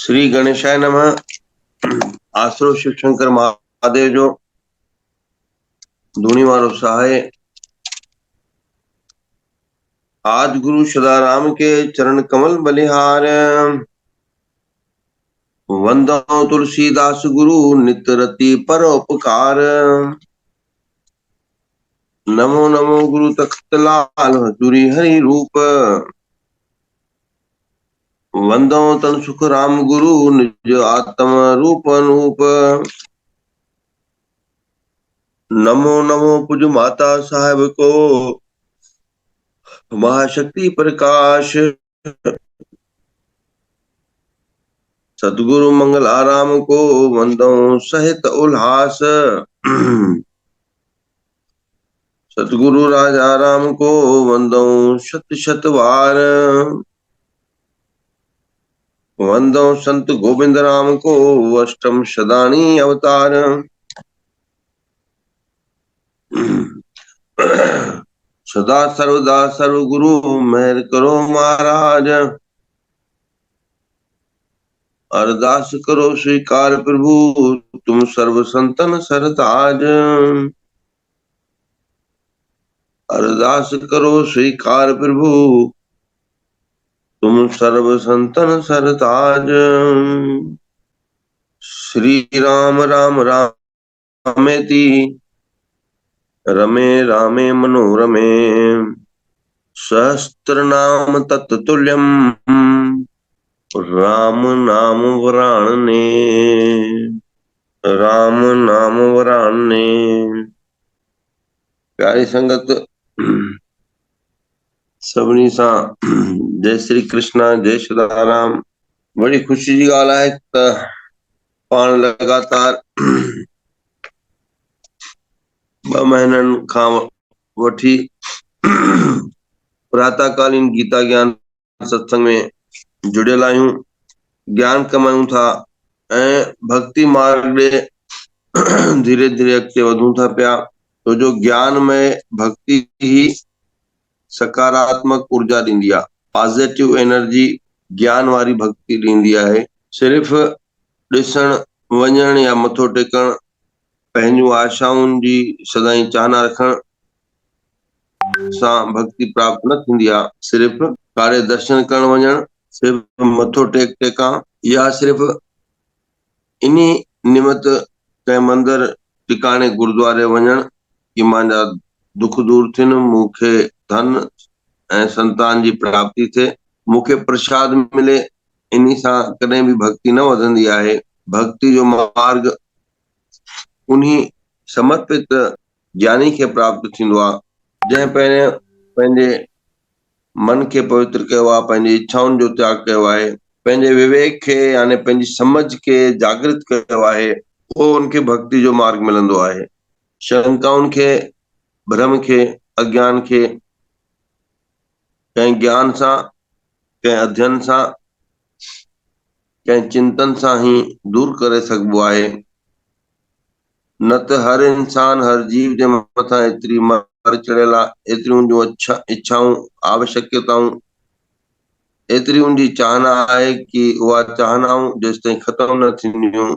श्री गणेशाय नमः। आसरो शिव शंकर महादेव जो धूनी वारो सहाय। आज गुरु सदाराम के चरण कमल बलिहार। वंदो तुलसीदास गुरु नित रति परोपकार। नमो नमो गुरु तख्त लाल हजूरी हरि रूप। वंदो तन सुख राम गुरु निज आत्म रूप अनूप। नमो नमो पुज माता साहेब को महाशक्ति प्रकाश। सतगुरु मंगल आराम को वंदो सहित उल्लास। सतगुरु राजा राम को वंदो शत शत वार। वंदो संत गोविंद राम को अष्टम सदानी अवतार। सदा सर्वदा सर्व गुरु मेहर करो महाराज। अरदास करो स्वीकार प्रभु तुम सर्व संतन सरताज। अरदास करो स्वीकार प्रभु तुम सर्व संतन सरताज। श्री राम राम रामेति रमे रामे मनोरमे। सहस्त्र नाम तत्तुल्यम राम नाम वराणने। राम नाम वराणने। प्यारी संगत सभिनी सां जय श्री कृष्णा जय सदाराम। बड़ी खुशी जी ॻाल्हि आहे त पाण लगातार 2 महीननि खां वठी प्रातःकालीन गीता ज्ञान सत्संग में जुड़ियल आहियूं। ज्ञान कमायूं था ऐं भक्ति मार्ग ॾे धीरे धीरे अॻिते वधूं था पिया। तो जो ज्ञान में भक्ति ही सकारात्मक ऊर्जा ॾींदी आहे। पॉजिटिव एनर्जी ज्ञान वारी भक्ति ॾींदी आहे। सिर्फ़ ॾिसण वञण या मथो टेकण पंहिंजूं आशाउनि जी सदाई चाहना रखण सां भक्ति प्राप्त न थींदी आहे। सिर्फ़ कारे दर्शन करण वञण, सिर्फ़ मथो टेकां या सिर्फ़ इन्ही निमित कंहिं मंदिर टिकाणे गुरुद्वारे वञण कि मुंहिंजा दुख दूर थियनि, मूंखे धन ऐं संतान जी प्राप्ति थिए, मूंखे प्रसाद मिले। इन्ही सां कॾहिं बि भक्ति न वधंदी आहे। भक्ति जो मार्ग उन्ही समर्पित ज्ञानी खे प्राप्त थींदो आहे जंहिं पहिरें पंहिंजे मन खे पवित्र कयो आहे, पंहिंजी इच्छाउनि जो त्याग कयो आहे, पंहिंजे विवेक खे यानी पंहिंजी समझ खे जागृत कयो आहे। पोइ उनखे भक्ति जो मार्ग मिलंदो आहे। शंकाउनि खे, भ्रम खे, अज्ञान खे कंहिं ज्ञान सां, कंहिं अध्ययन सां, कंहिं चिंतन सां ही दूर करे सघिबो आहे। न त हर इंसान हर जीव जे मथां एतिरी मर चढ़ियल आहे, एतिरियूं जो इच्छाऊं आवश्यकताऊं, एतिरी उनजी चाहना आहे कि उहा चाहनाऊं जेसि ताईं ख़तम न थींदियूं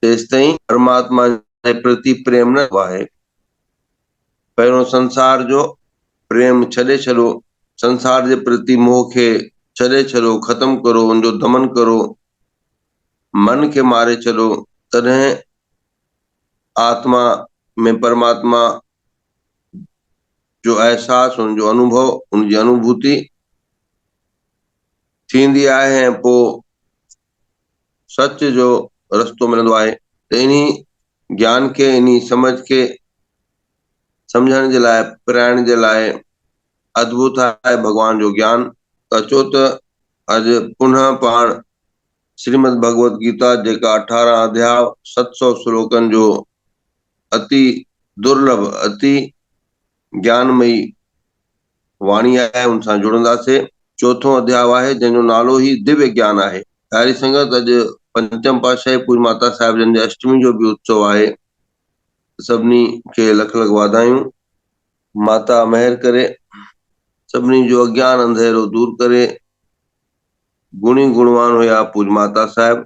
तेसि ताईं परमात्मा जे प्रति प्रेम न आहे। पहिरियों संसार जो प्रेम छॾे छॾो, संसार जे प्रति मोह खे छॾे छॾो, ख़तम करो, उनजो दमन करो, मन खे मारे छॾो। तॾहिं आत्मा में परमात्मा जो एहसास, उनजो अनुभव, उनजी अनुभूति थींदी आहे ऐं पोइ सच जो रस्तो मिलंदो आहे। त इन्ही ज्ञान खे, इन्ही समझ खे सम्झण जे लाइ, पिराइण जे लाइ अद्भुत आहे भगवान जो ज्ञान। अचो त अॼु पुनः पाण श्रीमद भगवत गीता जेका 18 अध्याय 700 श्लोकनि जो अति दुर्लभ, अति ज्ञानमयी वाणी आहे, उन सां जुड़ंदासीं। चौथों अध्याय आहे जंहिंजो नालो ही दिव्य ज्ञान आहे। प्यारी संगत, अॼु पंचम पातशाही पूज माता साहिब जन जे अष्टमी जो भी उत्सव आहे। सभिनी खे लख लख वाधायूं। माता महर करे, सभिनी जो अज्ञान अंधेरो दूर करे, गुणी गुणवान हुया पूज माता साहिब,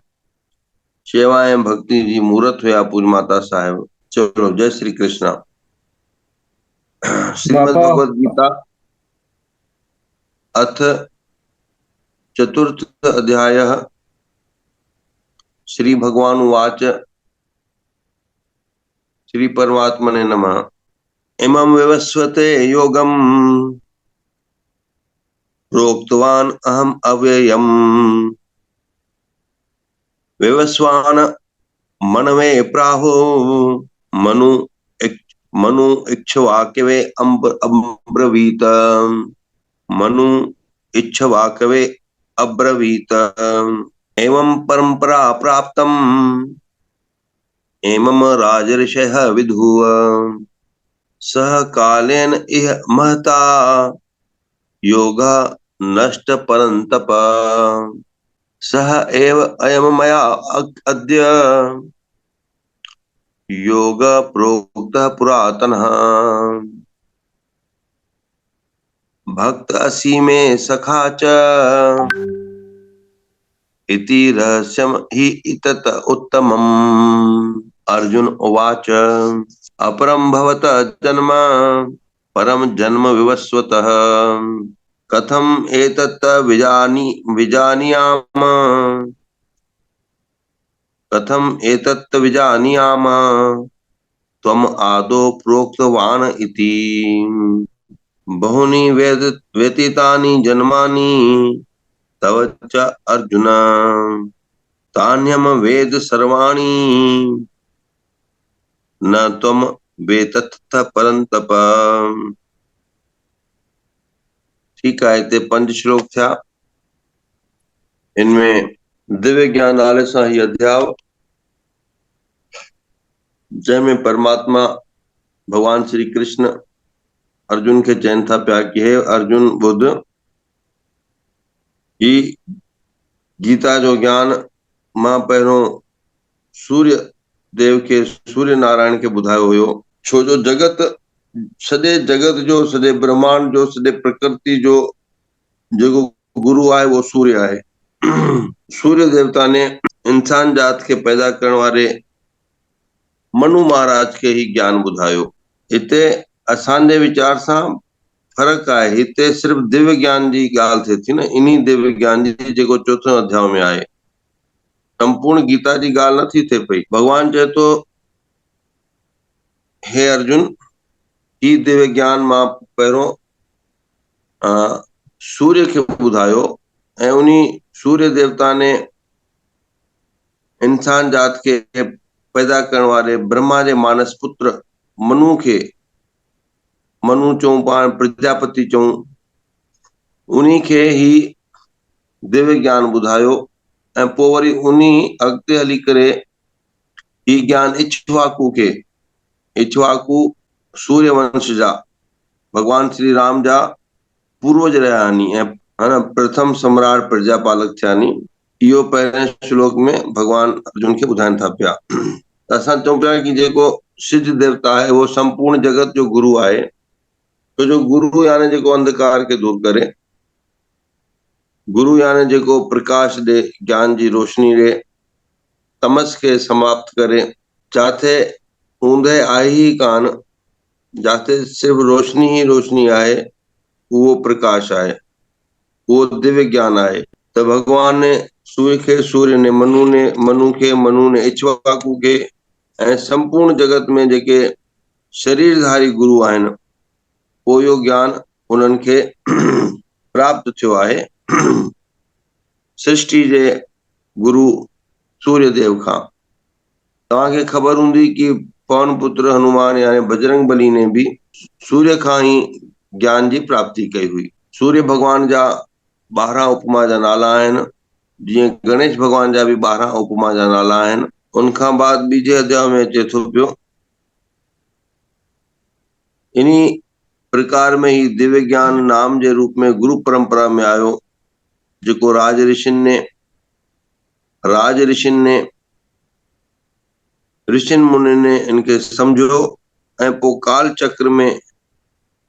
सेवा ऐं भक्ति जी मूर्त हुया पूज माता साहिब। चलो, जय श्री कृष्ण। श्रीमद् बापा भगवद गीता अथ चतुर्थ अध्यायः। श्री भगवान उवाच, श्री परमात्मने नमः। इमं विवस्वते योगम् प्रोक्तवान् अहम् अव्ययम्। विवस्वान् मनवे प्राहु मनु मनु इक्ष्वाकवे अब्रवीत। मनु इक्ष्वाकवे अब्रवीत। एवं परंपरा प्राप्तम् एमं राजर्षयः विदुः। सह कालेन इह महता योगः नष्ट परन्तप। सह एव अयं मया अद्य योगः प्रोक्तः पुरातनः। भक्त असि मे सखा च इति रहस्यम् हि इतत उत्तमम्। अर्जुन उवाच, अपरं भवतः जन्म परम जन्म विवस्वतः। कथम एतत् विजानीयाम। कथम एतत् विजानीयाम त्वम् आदौ प्रोक्तवान् इति। बहुनि व्यतीतानि जन्मानि तव च अर्जुन, तान्यहं वेद सर्वाणि न त्वं वेत्तथ परन्तप। ठीक है, ते 5 श्लोक था। इनमें दिव्य ज्ञान नाले सां ही अध्याय, जंहिंमें परमात्मा भगवान श्री कृष्ण अर्जुन खे चवनि था पिया कि हे अर्जुन ॿुध, ही गीता जो ज्ञान मां पहिरियों सूर्य देव खे, सूर्य नारायण खे ॿुधायो हुयो। छो जो जगत, सॼे जगत जो, सॼे ब्रह्मांड जो, सॼे प्रकृति जो जेको गुरु आहे वो सूर्य आहे। सूर्य देवता ने इंसान जात खे पैदा करण वारे मनु महाराज खे ही ज्ञान ॿुधायो। हिते असांजे वीचार सां फर्क़ु आहे। हिते सिर्फ़ दिव्य ज्ञान जी ॻाल्हि थिए थी न, इन्ही दिव्य ज्ञान जी जेको चोथों अध्याय में आहे। संपूर्ण गीता जी ॻाल्हि नथी थिए पई। भगवान चए थो, हे अर्जुन, ही दिव्य ज्ञान मां पहिरियों सूर्य खे ॿुधायो ऐं उन्ही सूर्य देवता ने इंसान जात खे पैदा करण वारे ब्रह्मा जे मानस पुत्र मनु खे, मनु चऊं पाण, प्रजापति चऊं, उन्ही खे ही दिव्य ज्ञान ॿुधायो। ऐं पोइ वरी उन्ही अॻिते हली करे ही ज्ञान इक्ष्वाकु खे, इक्ष्वाकु सूर्य वंश जा भगवान श्री राम जा पूर्वज रहिया आहिनि ऐं प्रथम सम्राट प्रजापालक थिया आहिनि। इहो पहिरें श्लोक में भगवान अर्जुन खे ॿुधाइनि था पिया। असां चऊं पिया कि जेको सिद्ध देवता आहे वो संपूर्ण जगत जो गुरु आहे। तो जो गुरु यानी जेको अंधकार के दूर करे, गुरु यानी जेको प्रकाश दे, ज्ञान जी रोशनी दे, तमस के समाप्त करे। जाते ऊंदहि आहे ही कान, जाते सिर्फ रोशनी ही रोशनी आहे, वो प्रकाश आहे, वो दिव्य ज्ञान आहे। तो भगवान ने सूर्य खे, सूर्य ने मनु खे, मनु ने इक्ष्वाकु खे, ऐं संपूर्ण जगत में जेके शरीरधारी गुरु आहिनि, वो यो ज्ञान उन्हनि खे प्राप्त थियो आहे सृष्टि जे गुरु सूर्य देव खां। तव्हांखे ख़बर हूंदी कि पवन पुत्र हनुमान यानी बजरंग बली ने भी सूर्य खां ही ज्ञान जी प्राप्ति कई हुई। सूर्य भगवान जा 12 उपमा जा नाला आहिनि, जीअं गणेश भगवान जा भी 12 उपमा जा नाला आहिनि। उनखां बाद ॿीजे अध्याय में अचे थो पियो, इन्ही प्रकार में ही दिव्य ज्ञान नाम जे रूप में गुरु परंपरा में आयो, जेको राज ऋषिन ने ऋषिन मुनि ने इनके समझो ऐं पोइ काल चक्र में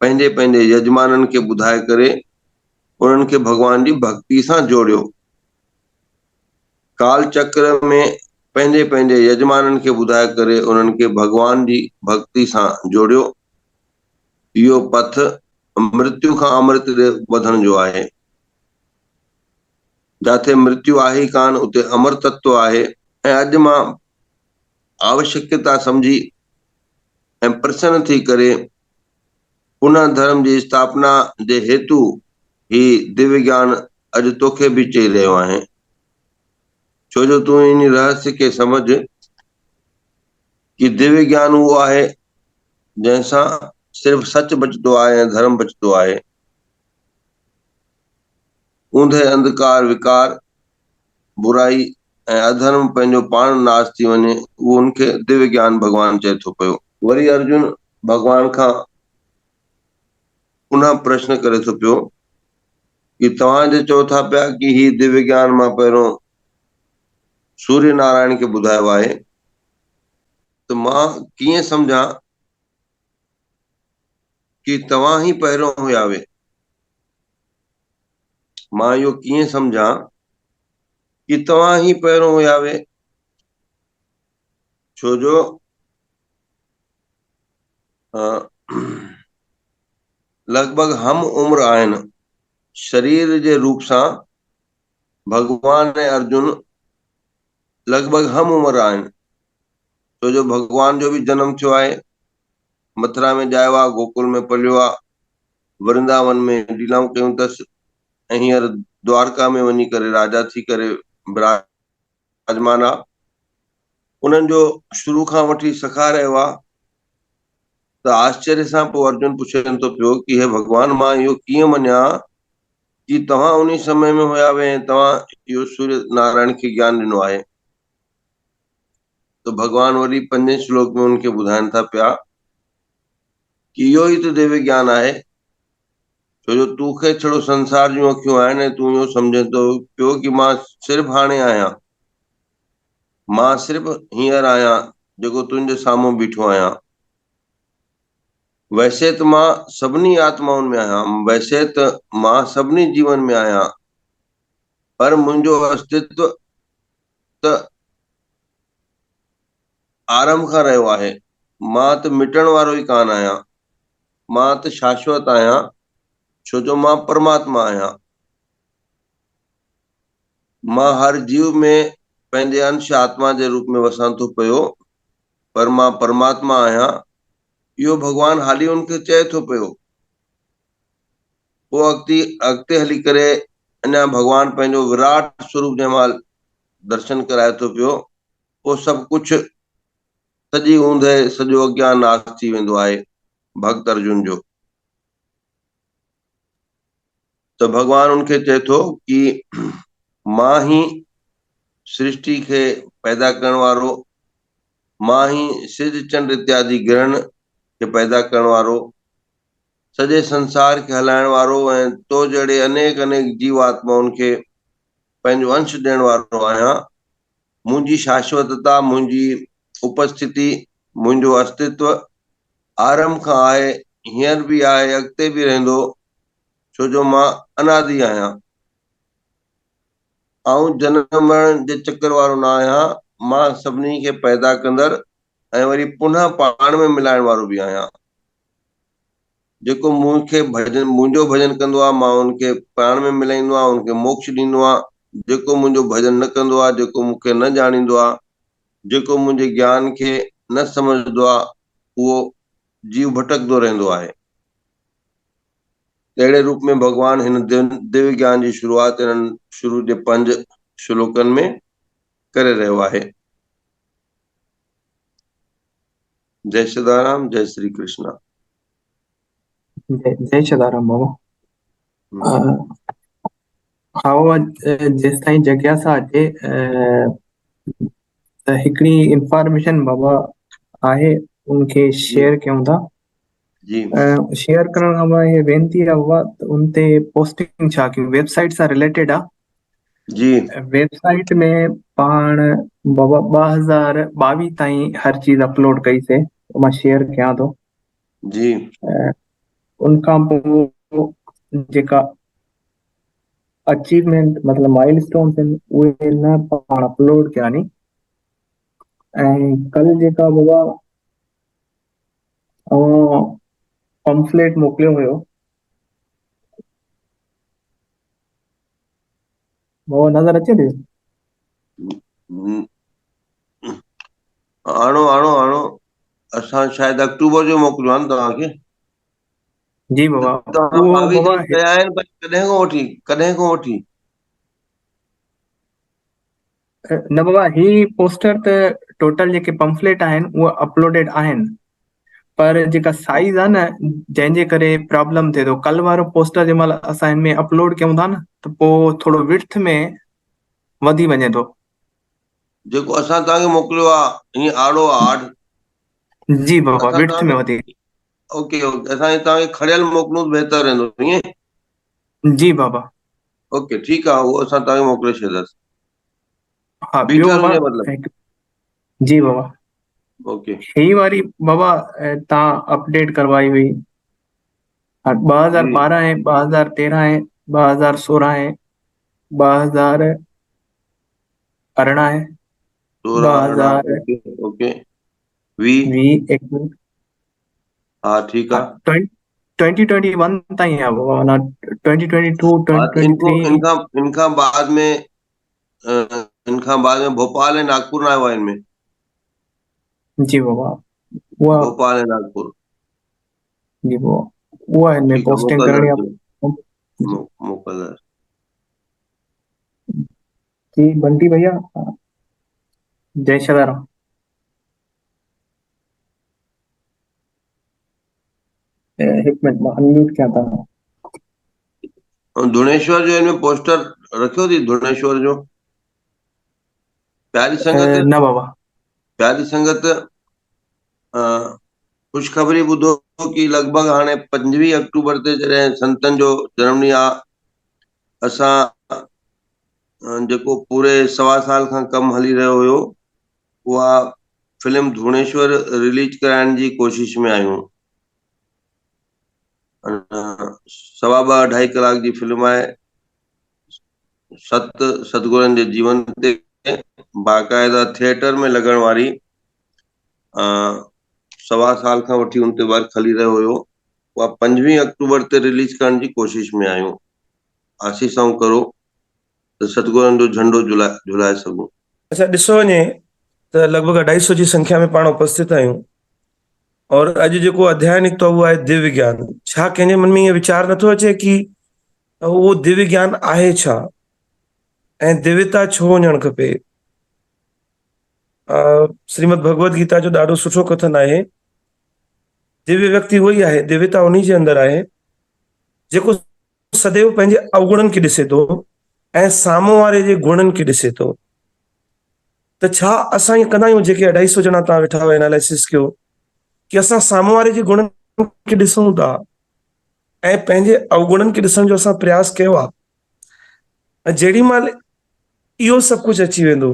पंहिंजे पंहिंजे यजमाननि खे ॿुधाए करे उन्हनि खे भगवान जी भक्ति सां जोड़ियो। काल चक्र में पंहिंजे पंहिंजे यजमाननि खे ॿुधाए करे उन्हनि खे भॻवान जी भक्ति सां जोड़ियो। इहो पथ मृत्यु खां अमृत ॾे वधण जो आहे। जिथे मृत्यु आहे ई कान उते अमर तत्व आहे। ऐं अॼु मां आवश्यकता सम्झी ऐं प्रसन्न थी करे पुनः धर्म जी स्थापना जे हेतु ही दिव्य ज्ञान अॼु तोखे बि चई रहियो आहे। छो जो तूं इन रहस्य खे समझ कि दिव्य ज्ञान उहो आहे जंहिंसां सिर्फ़ सच बचंदो आहे ऐं धर्म बचंदो आहे। ऊंधे अंधकार विकार बुराई ऐं अधर्म पंहिंजो पाण नाश थी वञे, उहो उनखे दिव्य ज्ञान भॻवान चए थो पियो। वरी अर्जुन भॻवान खां पुनः प्रश्न करे थो पियो कि तव्हां जे चओ था पिया कि ही दिव्य ज्ञान मां पहिरियों सूर्य नारायण खे ॿुधायो आहे, त मां कीअं सम्झां कि तव्हां ही पहिरियों हुयावे? मां इहो कीअं सम्झां कि तव्हां ही पहिरियों हुयावे? छो जो लॻभॻि हम उम्र आहिनि। शरीर जे रूप सां भॻवान ऐं अर्जुन लॻभॻि हम उम्र आहिनि। छो जो भॻवान जो बि जनम थियो आहे, मथुरा में ॼायो आहे, गोकुल में पलियो आहे, वृंदावन में लीलाऊं कयूं अथसि, ऐं हींअर द्वारका में वञी करे राजा थी करे विराजमान आहे। उन्हनि जो शुरू खां वठी सखा रहियो आहे। त आश्चर्य सां पोइ अर्जुन पुछनि थो पियो कि हे भॻवान, मां इहो कीअं मञा कि तव्हां उन समय में हुयावे ऐं तव्हां इहो सूर्य नारायण खे ज्ञान ॾिनो आहे? तो भगवान वरी 5 श्लोक में उनके ॿुधाइनि था पिया कि इहो ई त दिव्य ज्ञान आहे। छो जो तूंखे छड़ो संसार जूं अखियूं आहिनि ऐं तूं इहो सम्झे थो पियो कि मां सिर्फ़ु हाणे आहियां, मां सिर्फ़ु हींअर आहियां जेको तुंहिंजे साम्हूं बीठो आहियां। वैसे त मां सभिनी आत्माउनि में आहियां, वैसे त मां सभिनी जीवन में आहियां, पर मुंहिंजो अस्तित्व त आरंभ खां रहियो आहे। मां त मिटण वारो ई कान आहियां, मां त शाश्वत आहियां, छो जो मां परमात्मा आहियां। मां हर जीव में पंहिंजे अंश आत्मा जे रूप में वसां थो पियो, पर मां परमात्मा आहियां। इहो भॻवान हाली उनखे चए थो पियो। पोइ अॻिते हली करे अञा भॻवान पंहिंजो विराट स्वरूप जंहिं महिल दर्शन कराए थो पियो, पोइ सभु कुझु सॼी ऊंदहि सॼो अज्ञान नाश थी वेंदो आहे भक्त अर्जुन जो। त भॻवान उनखे चए थो कि मां ही सृष्टि खे पैदा करण वारो, मां ही सिज चंड इत्यादि ग्रहण खे पैदा करण वारो, सॼे संसार खे हलाइण वारो, ऐं तो जहिड़े अनेक अनेक जीव आत्माउनि खे पंहिंजो अंश ॾियण वारो आहियां। मुंहिंजी शाश्वतता, मुंहिंजी उपस्थिति, मुंहिंजो अस्तित्व आरंभ खां आहे, हींअर बि आहे, अॻिते बि रहंदो, छो जो मां अनादि आहियां। आऊं जनम मरण जे चक्कर वारो न आहियां, मां सभिनी खे पैदा कंदड़ ऐं वरी पुनः पाण में मिलाइण वारो बि आहियां। जेको मूंखे मुंहिंजो भजन कंदो आहे, मां उनखे पाण में मिलाईंदो आहियां, उनखे मोक्ष ॾींदो आहियां। जेको मुंहिंजो भजन न कंदो आहे, जेको मूंखे न ॼाणींदो आहे, जेको मुंहिंजे ज्ञान खे न सम्झंदो आहे, उहो जीव भटकंदो रहंदो आहे। अहिड़े रूप में भॻवान हिन दिव्य ज्ञान जी शुरूआत हिननि शुरू जे 5 श्लोकनि में करे रहियो आहे। जय सदाराम, जय श्री कृष्ण। जय सदाराम बाबा। हा बाबा, जेसि ताईं जिज्ञासा अचे त हिकिड़ी इंफॉर्मेशन बाबा आहे, उनखे शेयर कयूं था। जी शेयर करण खां पोइ इहे वेनिती आहे बाबा, त उन ते पोस्टिंग छा कयूं? वेबसाइट सां रिलेटेड आहे। जी वेबसाइट में पाण बाबा 2022 ताईं हर चीज़ अपलोड कईसीं, मां शेयर कयां थो। जी उनखां पोइ जेका अचीवमेंट मतलब माइलस्टोन्स आहिनि उहे न पाण अपलोड कया नी। ऐं कल जेका बाबा पंफलेट मोकिलियो हुयो बाबा, नज़र अचे थी? हम्म, आणो आणो आणो। असां शायदि अक्टूबर जो मोकिलियो आहे न तव्हांखे। जी त बाबा। तव्हां उहो 22 बाबा दिन कया आहिनि, पर कॾहिं खां वठी न बाबा, ही पोस्टर त टोटल जेके पंफलेट आहिनि उहे अपलोडेड आहिनि, पर जेका साइज़ आहे न जंहिंजे करे प्रॉब्लम थिए थो, कल वारो पोस्टर जंहिं महिल असां हिन में अपलोड कयूं था न त पोइ थोरो विड्थ में वधी वञे थो। जेको असां तव्हांखे मोकिलियो आहे हीअं आड़ो आहे आड। जी बाबा, असां विड्थ में तव्हांखे वधी। ओके ओके, असां तव्हांखे खड़ियल मोकिलियूं त बहितर रहंदो ईअं। जी बाबा। ओके ठीकु आहे, उहो असां तव्हांखे मोकिले छॾींदासीं। हा, ॿियो बीठल बाबा हुजे मतिलबु। जी बाबा, ओके। ही वारी बाबा तव्हां अपडेट करवाई हुई। हाँ, जी 2012 है, 2013 है, 2016 है, 2014 है, 16 अरिड़हं 2020 ओके ओके। वी। 21। हा ठीकु हाँ, आहे। 2021 ताईं है बाबा, ना 2022 हा त2023। इनखां बाद में इनखां बाद में भोपाल ऐं नागपुर न आयो आहे इनमें। जी बाबा। उहा। भोपाल ऐं नागपुर। जी बाबा, उहा हिन में ठीकु आहे, पोस्टिंग करणी मोकिलंदासीं। आहे। जी। मोकिलंदासीं। जी बंटी भैया, जय शदाराम। हिकु मिनट मां अनम्यूट कयां था। ऐं धुणेश्वर जो हिनमें पोस्टर रखियो अथई, धुणेश्वर जो। प्यारी संगत। न बाबा। प्यारी संगत ख़ुशख़बरी ॿुधो कि लॻभॻि हाणे 25 अक्टूबर ते जॾहिं संतनि जो जनम ॾींहुं आहे, असां जेको पूरे 1.25 साल खां कमु हली रहियो हुयो, उहा फिल्म धुणेश्वर रिलीज कराइण जी कोशिश में आहियूं। 2.5-2.5 कलाक जी फिल्म आहे। सतगुरनि जे जीवन ते बाक़ाइदा थिएटर में लॻण वारी। 1.25 साल खां वठी हुन ते वर्क हली रहियो हुयो। उहा 25 अक्टूबर ते रिलीज करण जी कोशिश में आहियूं। आसीस करो त सतगुरनि जो झंडो झुलाए सघूं। अच्छा, ॾिसो वञे त लॻभॻि 250 जी संख्या में पाण उपस्थित आहियूं। और अॼु जेको अध्ययन निकितो उहो आहे दिव्य ज्ञान। छा कंहिंजे मन में इहो वीचार नथो अचे कि उहो दिव्य ज्ञान आहे छा ऐं दिव्यता छो हुजणु खपे? श्रीमद भगवत गीता जो ॾाढो सुठो कथन आहे, दिव्य व्यक्ति उहो ई आहे, दिव्यता उन्ही जे अंदरि आहे जेको सदैव पंहिंजे अवगुणनि खे ॾिसे थो ऐं साम्हूं वारे जे गुणनि खे ॾिसे थो। त छा असां ईअं कंदा आहियूं, जेके 250 ॼणा तव्हां वेठा हुआ एनालिसिस कयो, कि असां साम्हूं वारे जे गुणनि खे ॾिसूं था ऐं पंहिंजे अवगुणनि खे ॾिसण जो असां प्रयास कयो आहे? ऐं जेॾी महिल इहो सभु कुझु अची वेंदो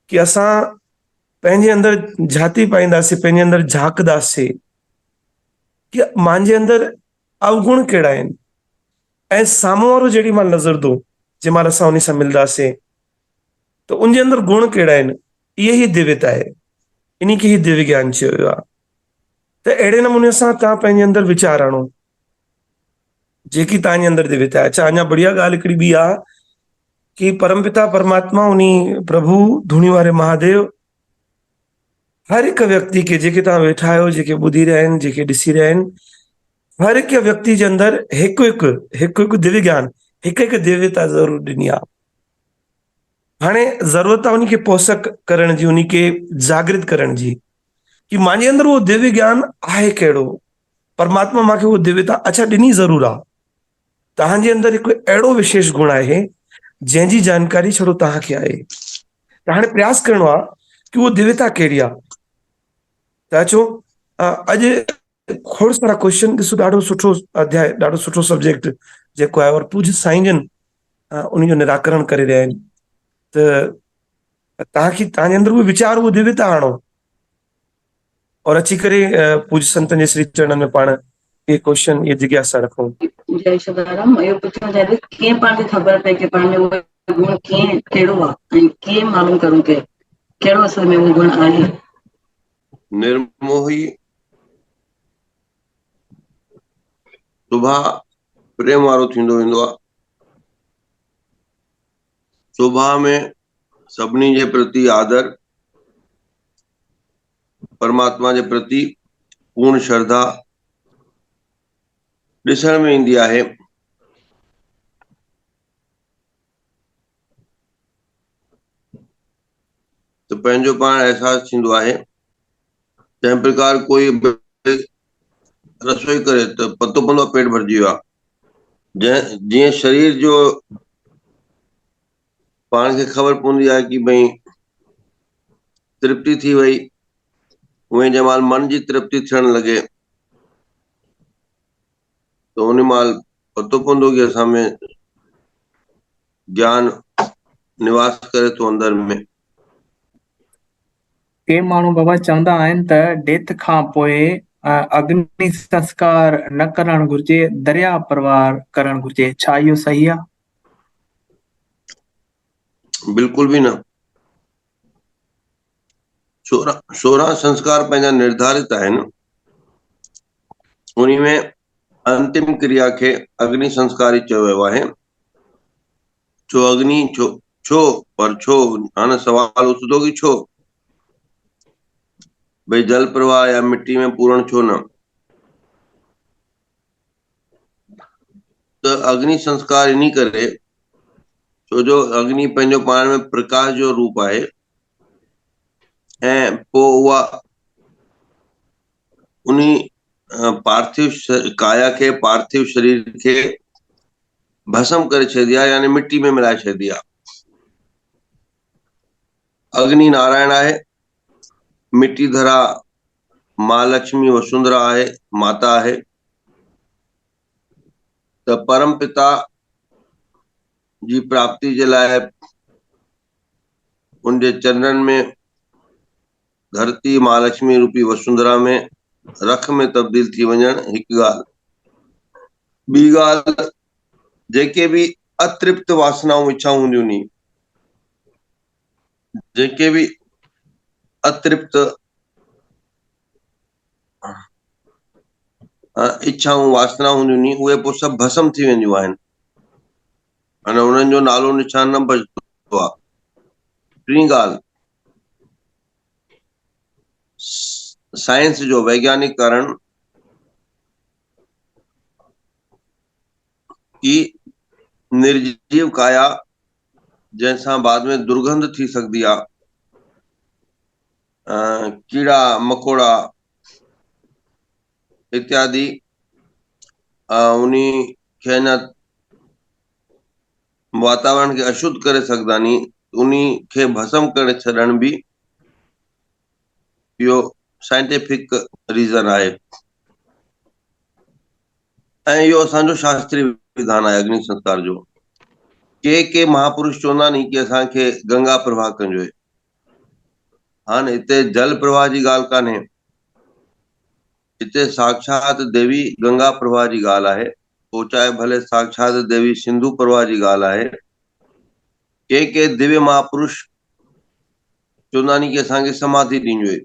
कि असां पंहिंजे अंदरि झाती पाईंदासीं, पंहिंजे अंदरि झांकदासीं कि मुंहिंजे अंदरि अवगुण कहिड़ा आहिनि, ऐं साम्हूं वारो जेॾी महिल नज़रंदो, जंहिं महिल असां उन सां मिलंदासीं, त उनजे अंदरि गुण कहिड़ा आहिनि, इहे ई दिव्यता आहे। इन खे ई दिव्य ज्ञान चयो वियो आहे। त अहिड़े नमूने सां तव्हां पंहिंजे अंदरि वीचार आणो जेकी तव्हांजे अंदरि दिव्यता आहे। अच्छा, अञा बढ़िया ॻाल्हि हिकिड़ी ॿी आहे कि परमपिता परमात्मा, उनी प्रभु धूणी वारे महादेव, हर हिकु व्यक्ति खे, जेके तव्हां वेठा आहियो, जेके ॿुधी रहिया आहिनि, जेके ॾिसी रहिया आहिनि, हर हिकु व्यक्ति जे अंदरि हिकु हिकु दिव्य ज्ञान, हिकु हिकु दिव्यता ज़रूरु ॾिनी आहे। हाणे ज़रूरत आहे उन खे पोषक करण जी, उन खे जागृत करण जी, कि मुंहिंजे अंदरि उहो दिव्य ज्ञान आहे कहिड़ो, परमात्मा मूंखे उहो दिव्यता अच्छा ॾिनी ज़रूरु आहे। तव्हांजे अंदरि हिकु अहिड़ो विशेष गुण आहे जंहिंजी जानकारी छड़ो तव्हांखे आहे। त हाणे प्रयास करणो आहे कि उहो दिव्यता कहिड़ी आहे। त अचो अॼु खोड़ सारा क्वेश्चन ॾिसो, ॾाढो सुठो अध्याय, ॾाढो सुठो सब्जेक्ट जेको आहे, और पूज्य साईं जन उन जो निराकरण करे रहिया आहिनि। त तव्हांखे तव्हांजे अंदरि उहो वीचार, उहो दिव्यता आणो और अची करे पूज्य संतनि जे श्री चरणनि में पाण ये क्वेश्चन, ये जिज्ञासा रखूं। जय सदाराम। इहो पुछणु चाहियां थी कीअं पाण खे ख़बर पए कि पाण में उहो गुण कीअं कहिड़ो आहे ऐं कीअं मालूम करूं कि कहिड़ो असल में उहो गुण आहे? निर्मोही स्वभाव प्रेम वारो थींदो वेंदो आहे। स्वभाव में सभिनी जे प्रति आदर, परमात्मा जे प्रति पूर्ण श्रद्धा ॾिसण में ईंदी आहे। त पंहिंजो पाण एहसास थींदो आहे। तंहिं प्रकार कोई रसोई करे त पतो पवंदो आहे पेट भरिजी वियो आहे। जीअं शरीर जो पाण खे ख़बर पवंदी आहे कि भई तृप्ति थी वई, उहे जंहिं महिल मन जी तृप्ति थियण लॻे त उन महिल पतो पवंदो कि असां में ज्ञान निवास करे थो अंदर में। के माण्हू बाबा चवंदा आहिनि त डेथ खां पोइ अग्नि संस्कार न करणु घुर्जे, दरिया परवार करणु घुर्जे। छा इहो सही आहे? बिल्कुल भी न। 16 संस्कार पंहिंजा निर्धारित आहिनि। उन्ही में अंतिम क्रिया खे अग्नि संस्कार ई चयो वियो आहे। छो अग्नि, छो पर छो हाणे सवाल उथंदो कि छो भई जल प्रवाह या मिट्टी में पूरण छो न? त अग्नि संस्कार इन्ही करे छो जो अग्नि पंहिंजो पाण में प्रकाश जो रूप आहे ऐं पोइ उहा उन्ही पार्थिव काया खे, पार्थिव शरीर खे भस्म करे छॾींदी आहे, यानी मिट्टी में मिलाए छॾींदी आहे। अग्नि नारायण आहे, मिट्टी धरा महालक्ष्मी वसुंधरा आहे, माता आहे। त परम पिता जी प्राप्ति जे लाइ उनजे चरणनि में धरती महालक्ष्मी रूपी वसुंधरा में रख में तब्दील थी वञण हिकु ॻाल्हि। ॿी ॻाल्हि, जेके भी अतृप्त वासनाऊं इच्छाऊं हूंदियूं नी, जेके भी अतृप्त इच्छाऊं वासनाऊं हूंदियूं नी, उहे पोइ सभु भस्म थी वेंदियूं आहिनि। अने उन्हनि जो नालो निशान न बचंदो आहे। टीं ॻाल्हि, साइंस जो वैज्ञानिक कारण कि निर्जीव काया जंहिंसां बाद में दुर्गंध थी सकदी आहे, कीड़ा मकोड़ा इत्यादि, उन्ही खे न वातावरण खे अशुद्ध करे सघंदा नी, उन्ही खे भस्म करे छॾण भी इहो साइंटिफिक रीज़न आहे। ऐं इहो असांजो शास्त्रीय विधान आहे अग्नि संस्कार जो। के महापुरुष चवंदा नी कि असांखे गंगा प्रवाह कजो आहे। हाणे हिते जल प्रवाह जी ॻाल्हि कान्हे, हिते साक्षात देवी गंगा प्रवाह जी ॻाल्हि आहे। पोइ चाहे भले साक्षात देवी सिंधु प्रवाह जी ॻाल्हि आहे। के दिव्य महापुरुष चवंदा नी कि असांखे समाधि ॾिजो आहे।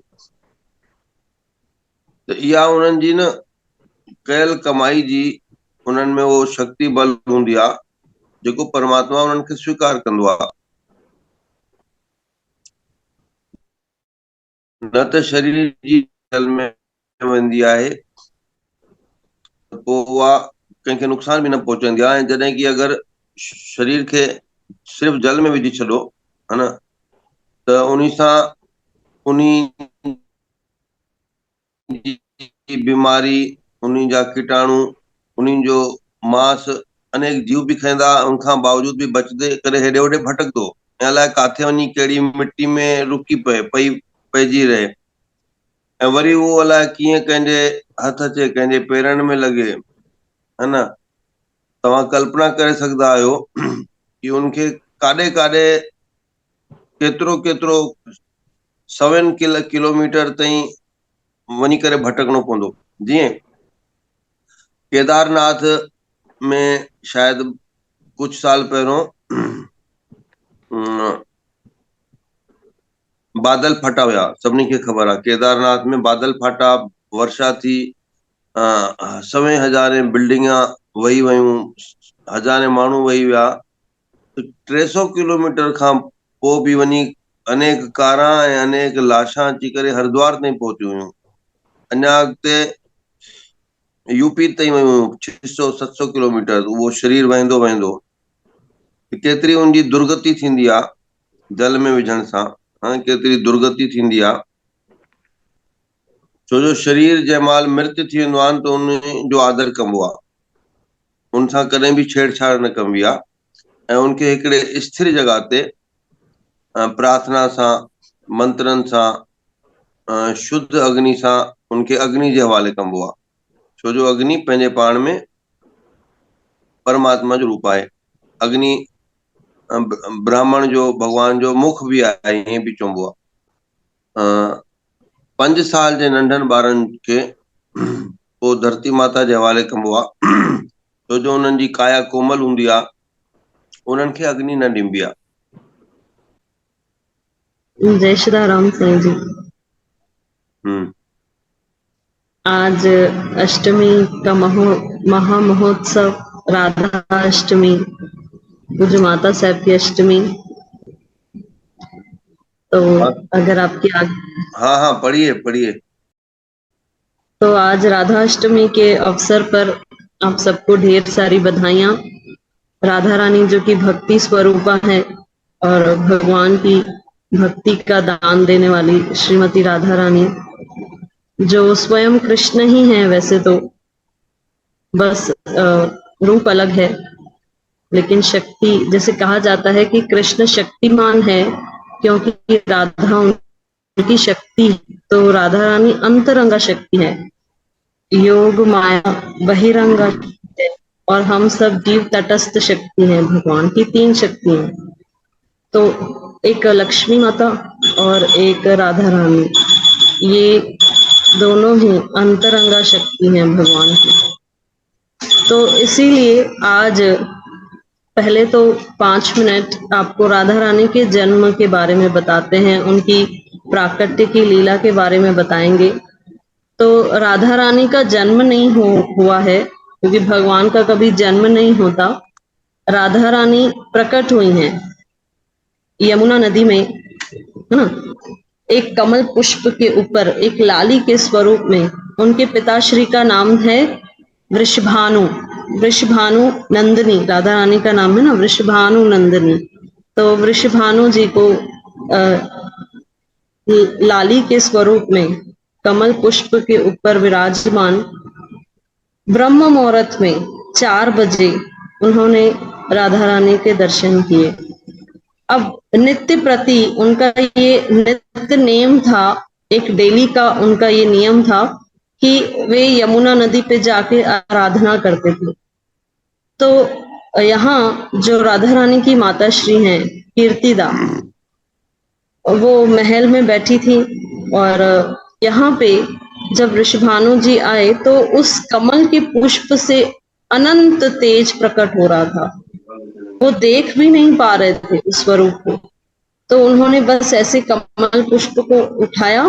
त इहा उन्हनि जी न कयल कमाई जी, उन्हनि में उहो शक्ति बल हूंदी आहे जेको परमात्मा उन्हनि खे स्वीकार कंदो आहे। न त शरीर जी जल में वेंदी आहे पोइ उहा कंहिंखे नुक़सान बि न पहुचाईंदी आहे। जॾहिं कि अगरि शरीर खे सिर्फ़ जल में विझी छॾो, है न, त उन सां उन जी बीमारी, उन जा कीटाणु, उन जो मांस अनेक जीव बि खाईंदा, उनखां बावजूद बि बचंदे करे हेॾे होॾे भटकदो ऐं अलाए काथे वञी कहिड़ी मिट्टी में रुकी पइजी रहे, ऐं वरी उहो अलाए कीअं कंहिंजे हथ अचे, कंहिंजे पेरनि में लॻे, है न। तव्हां कल्पना करे सघंदा आहियो कि उनखे काॾे काॾे केतिरो 100 किलोमीटर ताईं वञी करे भटकणो पवंदो। जीअं केदारनाथ में शायद कुछ साल पहिरों बादल फटा हुया, सभिनी खे ख़बर आहे। केदारनाथ में बादल फाटा, वर्षा थी, सवें हज़ारे बिल्डिंगा वही वयूं, हज़ारे माण्हू वही विया। 300 किलोमीटर खां पोइ बि वञी अनेक कारां ऐं अनेक लाशां अची करे हरिद्वार ताईं पहुतियूं हुयूं। अञा अॻिते यूपी ताईं वयूं 600-700 किलोमीटर, उहो शरीर वहंदो वहंदो। केतिरी उनजी दुर्गति थींदी आहे जल में विझण सां, केतिरी दुर्गति थींदी आहे। छो जो शरीर जंहिं महिल मृत थी वेंदो आहे त उन जो आदर कबो आहे, उन सां कॾहिं बि छेड़छाड़ न कबी आहे, ऐं उनखे हिकिड़े स्थिर जॻह ते प्रार्थना सां, मंत्रनि सां, शुद्ध अग्नि सां उनखे अग्नि जे हवाले कबो आहे। छो जो अग्नि पंहिंजे पाण में परमात्मा जो रूप आहे। अग्नि ब्राह्मण जो, भगवान जो मुख भी आहे, ईअं बि चइबो आहे। 5 साल जे नंढनि ॿारनि खे पोइ धरती माता जे हवाले कबो आहे, छो जो उन्हनि जी काया कोमल हूंदी आहे, उन्हनि खे अग्नि न ॾिबी आहे। जय श्री राम साईं जी। आज अष्टमी का महामहोत्सव, राधा अष्टमी, पूज्य माता साहब की अष्टमी। तो अगर आपकी हाँ पढ़िए। तो आज राधा अष्टमी के अवसर पर आप सबको ढेर सारी बधाइयाँ। राधा रानी जो कि भक्ति स्वरूपा है और भगवान की भक्ति का दान देने वाली श्रीमती राधा रानी, जो स्वयं कृष्ण ही है वैसे तो, बस रूप अलग है, लेकिन शक्ति, जैसे कहा जाता है कि कृष्ण शक्तिमान है क्योंकि राधा उनकी शक्ति, तो राधा रानी अंतरंगा शक्ति है, योग माया बहिरंगा है, और हम सब जीव तटस्थ शक्ति है। भगवान की 3 शक्ति है, तो एक लक्ष्मी माता और एक राधा रानी, ये दोनों ही अंतरंगा शक्ति हैं भगवान की। तो इसीलिए आज पहले तो 5 मिनट आपको राधा रानी के जन्म के बारे में बताते हैं, उनकी प्राकट्य की लीला के बारे में बताएंगे। तो राधा रानी का जन्म नहीं हुआ है, क्योंकि भगवान का कभी जन्म नहीं होता। राधा रानी प्रकट हुई हैं यमुना नदी में, है ना, एक कमल पुष्प के ऊपर एक लाली के स्वरूप में। उनके पिताश्री का नाम है वृषभानु नंदिनी, राधा रानी का नाम है ना वृषभानु नंदिनी। तो वृषभानु जी को लाली के स्वरूप में कमल पुष्प के ऊपर विराजमान ब्रह्म मुहूर्त में 4 बजे उन्होंने राधा रानी के दर्शन किए। अब नित्य प्रति उनका ये नित्य नेम था, एक डेली का उनका ये नियम था कि वे यमुना नदी पे जाके आराधना करते थे। तो यहाँ जो राधा रानी की माता श्री हैं कीर्तिदा, वो महल में बैठी थी, और यहाँ पे जब वृषभानु जी आए तो उस कमल के पुष्प से अनंत तेज प्रकट हो रहा था, वो देख भी नहीं पा रहे थे उस स्वरूप को। तो उन्होंने बस ऐसे कमल पुष्प को उठाया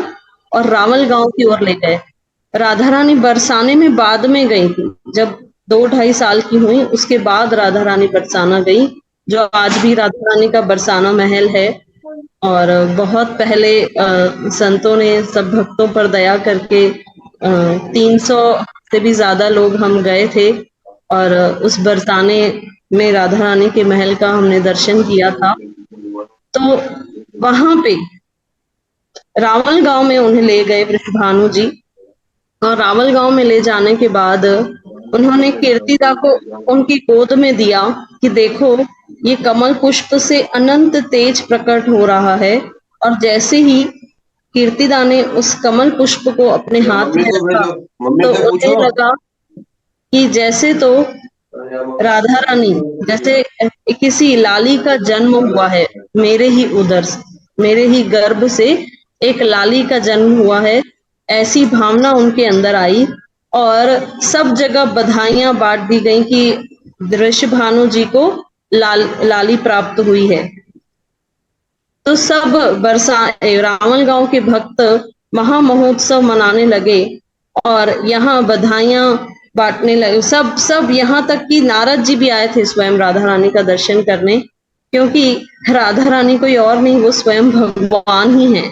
और रावल गांव की ओर ले गए। राधा रानी बरसाने में बाद में गई थी, जब 2-2.5 साल की हुई उसके बाद राधा रानी बरसाना गई, जो आज भी राधा रानी का बरसाना महल है। और बहुत पहले संतों ने सब भक्तों पर दया करके 300 से भी ज्यादा लोग हम गए थे, और उस बरसाने में राधा रानी के महल का हमने दर्शन किया था। तो वहां पे रावल गांव में उन्हें ले गए वृषभानु जी, और रावल गांव में ले जाने के बाद उन्होंने कीर्तिदा को उनकी गोद में दिया कि देखो ये कमल पुष्प से अनंत तेज प्रकट हो रहा है। और जैसे ही कीर्तिदा ने उस कमल पुष्प को अपने हाथ में रखा तो उन्हें लगा कि जैसे तो राधा रानी, जैसे किसी लाली का जन्म हुआ है, मेरे ही उदर से, मेरे ही गर्भ से एक लाली का जन्म हुआ है, ऐसी भावना उनके अंदर आई। और सब जगह बधाइयां बांट दी गई कि ऋषभानु जी को लाली प्राप्त हुई है। तो सब रावण गांव के भक्त महामहोत्सव मनाने लगे और यहाँ बधाइयां बांटने लगे। सब सब यहाँ तक कि नारद जी भी आए थे स्वयं राधा रानी का दर्शन करने, क्योंकि राधा रानी कोई और नहीं, वो स्वयं भगवान ही हैं।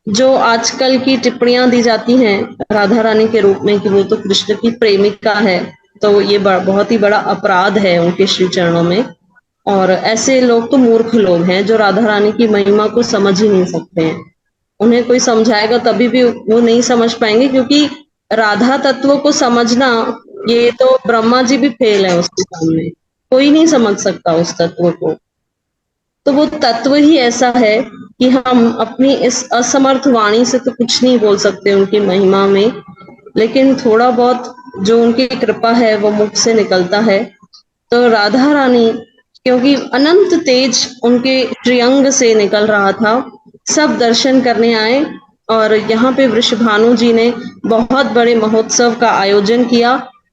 जो आजकल की टिप्पणियां दी जाती हैं राधा रानी के रूप में कि वो तो कृष्ण की प्रेमिका है, तो ये बहुत ही बड़ा अपराध है उनके श्री चरणों में। और ऐसे लोग तो मूर्ख लोग हैं जो राधा रानी की महिमा को समझ ही नहीं सकते हैं। उन्हें कोई समझाएगा तभी भी वो नहीं समझ पाएंगे, क्योंकि राधा तत्व को समझना, ये तो ब्रह्मा जी भी फेल है उसके सामने, कोई नहीं समझ सकता उस तत्व को। तो वो तत्व ही ऐसा है कि हम अपनी इस असमर्थ वाणी से तो कुछ नहीं बोल सकते उनकी महिमा में, लेकिन थोड़ा बहुत जो उनकी कृपा है वो मुख से निकलता है। तो राधा रानी, क्योंकि अनंत तेज उनके श्रीअंग से निकल रहा था, सब दर्शन करने आए और यहाँ पे वृषभानु जी ने बहुत बड़े महोत्सव का आयोजन किया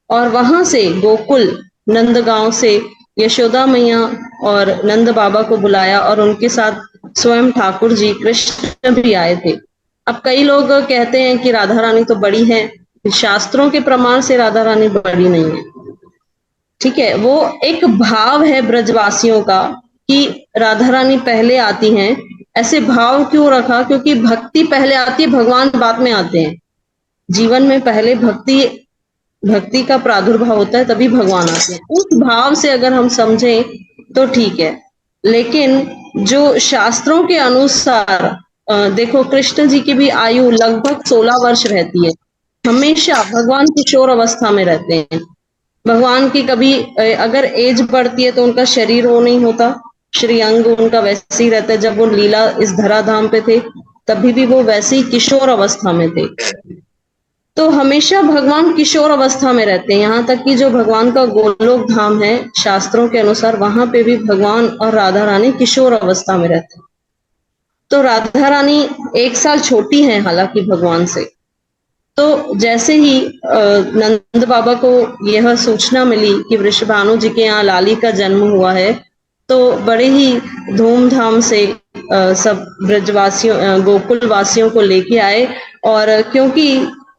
और वहां से गोकुल नंदगांव से यशोदा मैया और नंद बाबा को बुलाया और उनके साथ स्वयं ठाकुर जी कृष्ण भी आए थे। अब कई लोग कहते हैं कि राधा रानी तो बड़ी है, शास्त्रों के प्रमाण से राधा रानी बड़ी नहीं है। ठीक है, वो एक भाव है ब्रजवासियों का कि राधा रानी पहले आती हैं। ऐसे भाव क्यों रखा? क्योंकि भक्ति पहले आती है, भगवान बाद में आते हैं। जीवन में पहले भक्ति का प्रादुर्भाव होता है, तभी भगवान आते हैं। उस भाव से अगर हम समझें तो ठीक है, लेकिन जो शास्त्रों के अनुसार देखो, कृष्ण जी की भी आयु लगभग 16 वर्ष रहती है। हमेशा भगवान किशोर अवस्था में रहते हैं। भगवान की कभी अगर एज बढ़ती है तो उनका शरीर वो नहीं होता, श्रीअंग उनका वैसे ही रहता है। जब वो लीला इस धराधाम पे थे तभी भी वो वैसे ही किशोर अवस्था में थे। तो हमेशा भगवान किशोर अवस्था में रहते हैं। यहाँ तक कि जो भगवान का गोलोक धाम है, शास्त्रों के अनुसार वहां पे भी भगवान और राधा रानी किशोर अवस्था में रहते हैं। तो राधा रानी 1 साल छोटी है हालांकि भगवान से। तो जैसे ही नंद बाबा को यह सूचना मिली कि वृषभानु जी के यहाँ लाली का जन्म हुआ है, तो बड़े ही धूमधाम से सब ब्रजवासियों गोकुल वासियों को लेके आए। और क्योंकि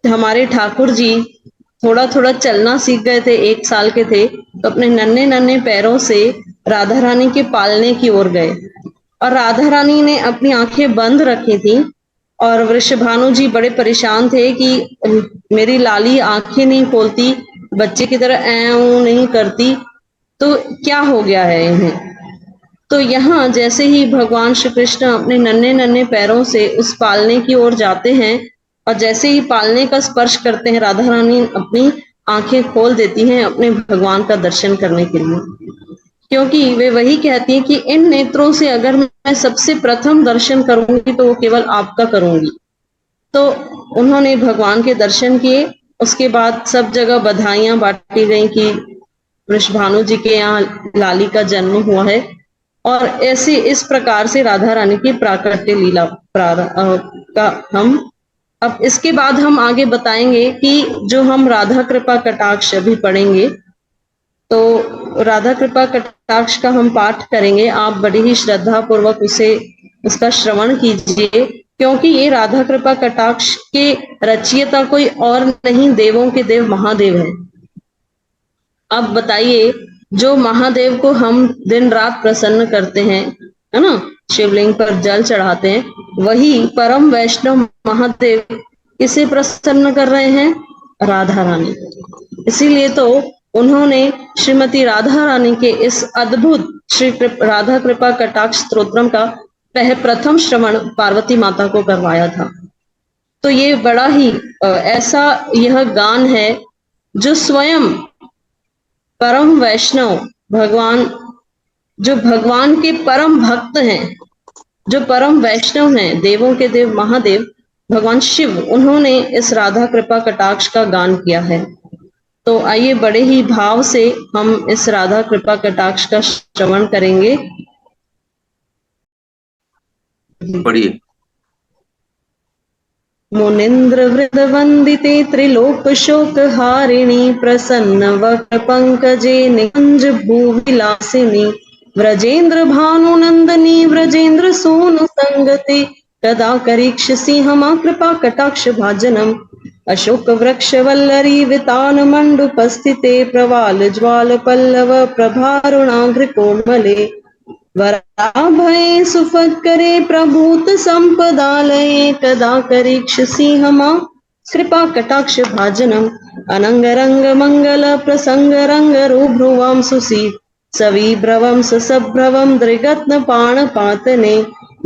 हमारे ठाकुर जी थोड़ा थोड़ा चलना सीख गए थे, 1 साल के थे, तो अपने नन्हे नन्हे पैरों से राधा रानी के पालने की ओर गए। और राधा रानी ने अपनी आंखें बंद रखी थी और वृषभानु जी बड़े परेशान थे कि मेरी लाली आंखें नहीं खोलती, बच्चे की तरह ऐ नहीं करती, तो क्या हो गया है इन्हें। तो यहाँ जैसे ही भगवान श्री कृष्ण अपने नन्हे नन्हे पैरों से उस पालने की ओर जाते हैं और जैसे ही पालने का स्पर्श करते हैं, राधा रानी अपनी आंखें खोल देती हैं अपने भगवान का दर्शन करने के लिए, क्योंकि वे वही कहती हैं कि इन नेत्रों से अगर मैं सबसे प्रथम दर्शन करूंगी तो वो केवल आपका करूंगी। तो उन्होंने भगवान के दर्शन किए। उसके बाद सब जगह बधाइयां बांटी गई कि वृषभानु जी के यहाँ लाली का जन्म हुआ है। और ऐसे इस प्रकार से राधा रानी की प्राकट्य लीला का हम अब इसके बाद हम आगे बताएंगे कि जो हम राधा कृपा कटाक्ष अभी पढ़ेंगे, तो राधा कृपा कटाक्ष का हम पाठ करेंगे। आप बड़ी ही श्रद्धा पूर्वक उसका श्रवण कीजिए, क्योंकि ये राधा कृपा कटाक्ष के रचयिता कोई और नहीं, देवों के देव महादेव हैं। अब बताइए, जो महादेव को हम दिन रात प्रसन्न करते हैं, है ना, शिवलिंग पर जल चढ़ाते हैं, वही परम वैष्णव महादेव किसे प्रसन्न कर रहे हैं? राधा रानी। इसीलिए तो उन्होंने श्रीमती राधा रानी के इस अद्भुत श्री राधा कृपा कटाक्ष स्तोत्रम का प्रथम श्रवण पार्वती माता को करवाया था। तो ये बड़ा ही ऐसा यह गान है जो स्वयं परम वैष्णव भगवान, जो भगवान के परम भक्त हैं, जो परम वैष्णव हैं, देवों के देव महादेव भगवान शिव, उन्होंने इस राधा कृपा कटाक्ष का गान किया है। तो आइए बड़े ही भाव से हम इस राधा कृपा कटाक्ष का श्रवण करेंगे। पढ़िए। मुनीन्द्र वृद वंदिते त्रिलोक शोक हारिणी प्रसन्न वक्र पंकजे निकुंज भूविलासिनी व्रजेंद्र भानुनंदनी व्रजेंद्र सोनु संगते कदा करीक्षसि हमा कृपा कटाक्ष भाजनम अशोक वृक्ष वल्लरी वितान मंडुपस्थिते प्रवाल ज्वाल पल्लव प्रभारुणाग्र कोमले वराभये सुफकरे प्रभूत संपदालये कदा करीक्षसि हमा कृपा कटाक्ष भाजनम अनंग रंग मंगल प्रसंग रंग रुभ्रुवाम सुसी सविभ्रवम ससभ्रवम दृगत्न पाण पातने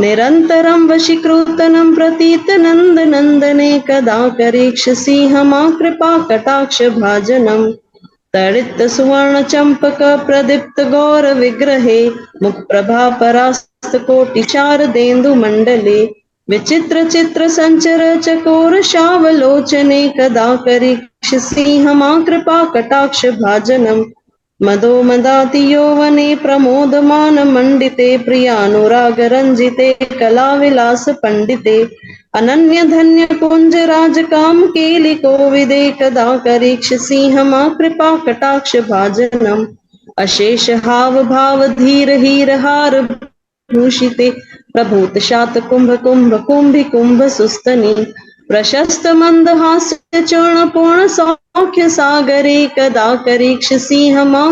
निरंतरम वशीकृतनम प्रतीत नंद नंदने कदा करीक्षसि हमा कृपा कटाक्ष भाजनम तड़ित सुवर्ण चंपक प्रदीप्त गौर विग्रहे मुख प्रभा परास्त कोटि शारदेन्दु मंडले विचित्र चित्र संचर चकोर शावलोचने कदा करीक्षसि हमा कृपा कटाक्ष भाजनम मदो मदाति यौवने प्रमोदमान मंडिते प्रियानुराग रंजिते कला विलास पंडिते अनन्य धन्य कुंज राज काम केलि कोविदे कदा करीक्षसि हमा कृपा कटाक्ष भाजनम अशेष हाव भाव धीर हीर हार भूषिते प्रभूत शात कुंभ कुंभ कुंभी कुंभ सुस्तनी प्रशस्त मंदहास्य चूर्ण पूर्ण सौख्य सागरे कदा करीक्षसि हमा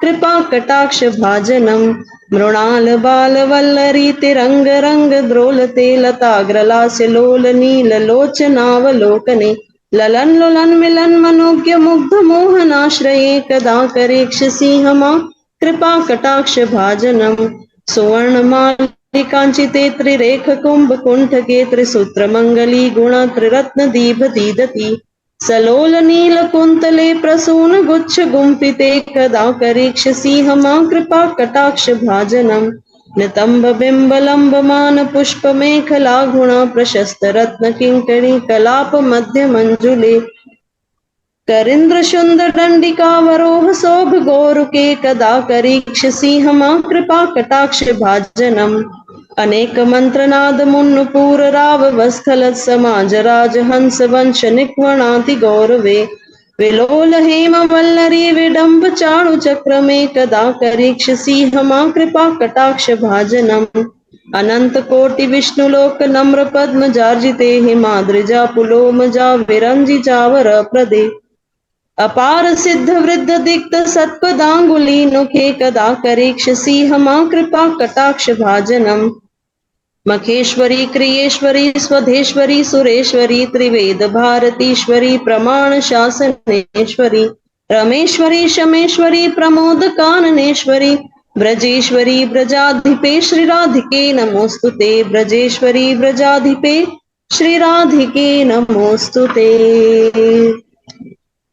कृपा कटाक्ष भाजनम मृणाल बाल वल्लरी तिरंग रंग द्रोलते लताग्रलास्य लोल नील लोचनावलोकने ललन लुलन मिलन मनोज्ञ मुग्ध मोहनाश्रये कदा करीक्षसि हमा कृपा कटाक्ष भाजनम सुवर्णमालिकांचिते त्रिरेख कुंभ कुंठके त्रिसूत्र मंगली गुण त्रिरत्न दीप दीदति सलोल नील कुंतले प्रसून गुच्छ गुंफिते कदा करीक्षसि हमा कृपा कटाक्ष भाजनम नितंब बिंब लंबमान पुष्प मेखला गुणा प्रशस्त रत्न किंकणी कलाप मध्य मंजुले करिंद्र शुंद दंडिकावरोह शोभ गोरुके कदा करीक्षसि हमा कृपा कटाक्ष भाजनम अनेक मंत्रनाद मुन्नपूर राव वत्सल समाज राज हंस वंश निक्वणाति गौरवे विलोल हेम वल्लरी विडंब चाणु चक्र में कदा करीक्षसि हमा कृपा कटाक्ष भाजनम अनंत कोटि विष्णु लोक नम्र पद्म जार्जिते हिमाद्रिजा पुलोमजा विरंजी चावर प्रदे अपार सिद्ध वृद्ध दिक्त सत्पदांगुली नुखे कदा करीक्षसि हमा कृपा कटाक्ष भाजनम मखेश्वरी क्रियेश्वरी स्वधेश्वरी सुरेश्वरी त्रिवेद भारतीश्वरी प्रमाण शासनेश्वरी रमेश्वरी शमेश्वरी प्रमोद काननेश्वरी ब्रजेश्वरी ब्रजाधिपे श्री राधिके नमोस्तुते ब्रजेश्वरी ब्रजाधिपे श्री राधिके नमोस्तुते।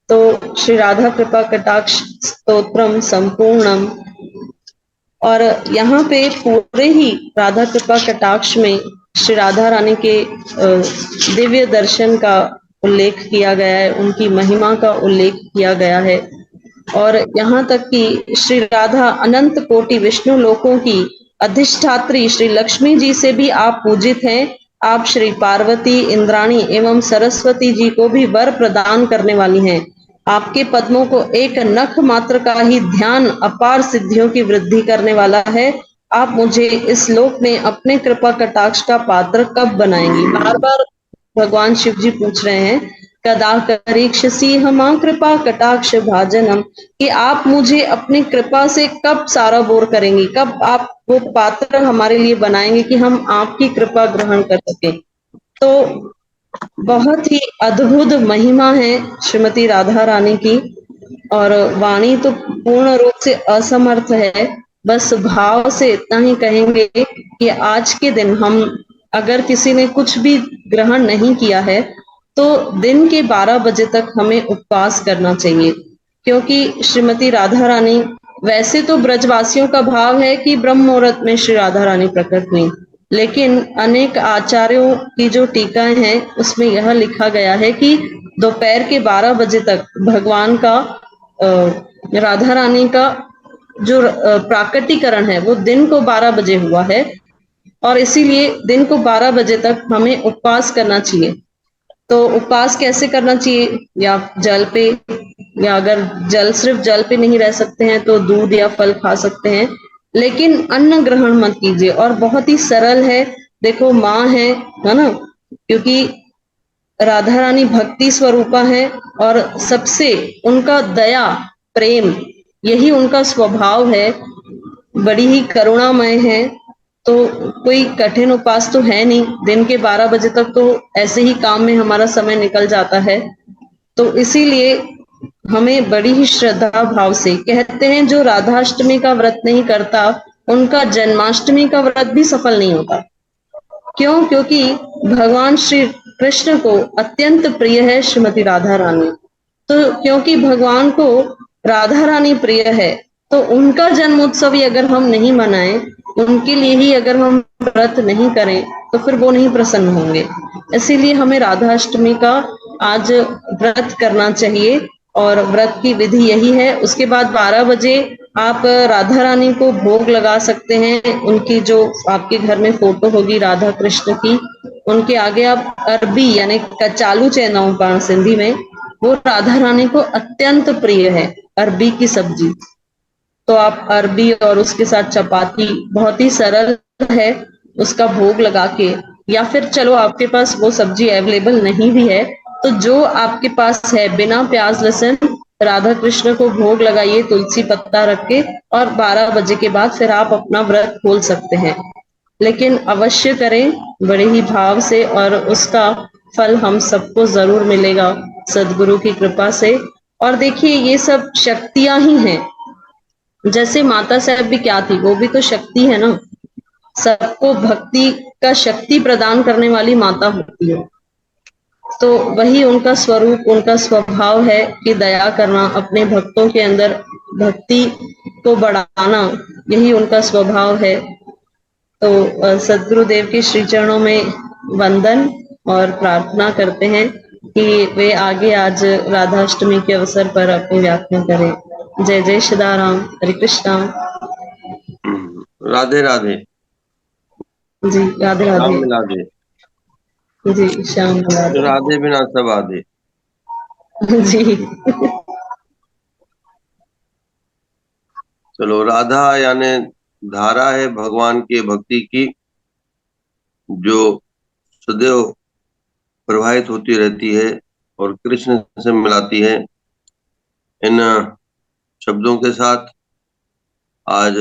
तो श्री राधा कृपा कटाक्ष स्तोत्रम संपूर्णम। और यहाँ पे पूरे ही राधा कृपा कटाक्ष में श्री राधा रानी के दिव्य दर्शन का उल्लेख किया गया है, उनकी महिमा का उल्लेख किया गया है। और यहाँ तक कि श्री राधा अनंत कोटि विष्णु लोकों की अधिष्ठात्री श्री लक्ष्मी जी से भी आप पूजित हैं। आप श्री पार्वती, इंद्राणी एवं सरस्वती जी को भी वर प्रदान करने वाली हैं। आपके पद्मों को एक नख मात्र का ही ध्यान अपार सिद्धियों की वृद्धि करने वाला है। आप मुझे इस लोक में अपने कृपा कटाक्ष का पात्र कब बनाएंगी? बार बार भगवान शिव जी पूछ रहे हैं, कदा करीक्षसि हमा कृपा कटाक्ष भाजनम, कि आप मुझे अपनी कृपा से कब सारा बोर करेंगी, कब आप वो पात्र हमारे लिए बनाएंगे कि हम आपकी कृपा ग्रहण कर सके। तो बहुत ही अद्भुत महिमा है श्रीमती राधा रानी की। और वाणी तो पूर्ण रूप से असमर्थ है। बस भाव से इतना ही कहेंगे कि आज के दिन हम अगर किसी ने कुछ भी ग्रहण नहीं किया है तो दिन के 12 बजे तक हमें उपवास करना चाहिए, क्योंकि श्रीमती राधा रानी, वैसे तो ब्रजवासियों का भाव है कि ब्रह्म मुहूर्त में श्री राधा रानी प्रकट हुई, लेकिन अनेक आचार्यों की जो टीकाएं हैं उसमें यह लिखा गया है कि दोपहर के 12 बजे तक भगवान का राधा रानी का जो प्राकटीकरण है वो दिन को 12 बजे हुआ है, और इसीलिए दिन को 12 बजे तक हमें उपवास करना चाहिए। तो उपवास कैसे करना चाहिए? या जल पे, या अगर जल सिर्फ जल पे नहीं रह सकते हैं तो दूध या फल खा सकते हैं, लेकिन अन्न ग्रहण मत कीजिए। और बहुत ही सरल है। देखो माँ है ना, क्योंकि राधा रानी भक्ति स्वरूपा है और सबसे उनका दया प्रेम यही उनका स्वभाव है, बड़ी ही करुणामय है। तो कोई कठिन उपास तो है नहीं, दिन के 12 बजे तक तो ऐसे ही काम में हमारा समय निकल जाता है। तो इसीलिए हमें बड़ी ही श्रद्धा भाव से, कहते हैं जो राधाष्टमी का व्रत नहीं करता उनका जन्माष्टमी का व्रत भी सफल नहीं होता। क्यों? क्योंकि भगवान श्री कृष्ण को अत्यंत प्रिय है श्रीमती राधा रानी। तो क्योंकि भगवान को राधा रानी प्रिय है, तो उनका जन्मोत्सव ही अगर हम नहीं मनाएं, उनके लिए ही अगर हम व्रत नहीं करें, तो फिर वो नहीं प्रसन्न होंगे। इसीलिए हमें राधाष्टमी का आज व्रत करना चाहिए और व्रत की विधि यही है। उसके बाद 12 बजे आप राधा रानी को भोग लगा सकते हैं। उनकी जो आपके घर में फोटो होगी राधा कृष्ण की, उनके आगे आप अरबी यानी कचालू चेनाऊ पाण सिंधी में, वो राधा रानी को अत्यंत प्रिय है, अरबी की सब्जी। तो आप अरबी और उसके साथ चपाती, बहुत ही सरल है, उसका भोग लगा के, या फिर चलो आपके पास वो सब्जी अवेलेबल नहीं भी है तो जो आपके पास है बिना प्याज लहसुन राधा कृष्ण को भोग लगाइए तुलसी पत्ता रख के, और 12 बजे के बाद फिर आप अपना व्रत खोल सकते हैं। लेकिन अवश्य करें बड़े ही भाव से, और उसका फल हम सबको जरूर मिलेगा सदगुरु की कृपा से। और देखिए ये सब शक्तियां ही हैं। जैसे माता साहब भी क्या थी, वो भी तो शक्ति है ना। सबको भक्ति का शक्ति प्रदान करने वाली माता होती है। तो वही उनका स्वरूप, उनका स्वभाव है कि दया करना, अपने भक्तों के अंदर भक्ति को बढ़ाना, यही उनका स्वभाव है। तो सदगुरुदेव के श्री चरणों में वंदन और प्रार्थना करते हैं कि वे आगे आज राधाष्टमी के अवसर पर अपनी व्याख्या करें। जय जय सीताराम, हरे कृष्णा। राधे राधे। जी राधे राधे। राम मिला दे, जी श्याम राधे। राधे बिना सब आधे। जी चलो, राधा यानी धारा है भगवान के भक्ति की, जो सदैव प्रवाहित होती रहती है और कृष्ण से मिलाती है। इन शब्दों के साथ आज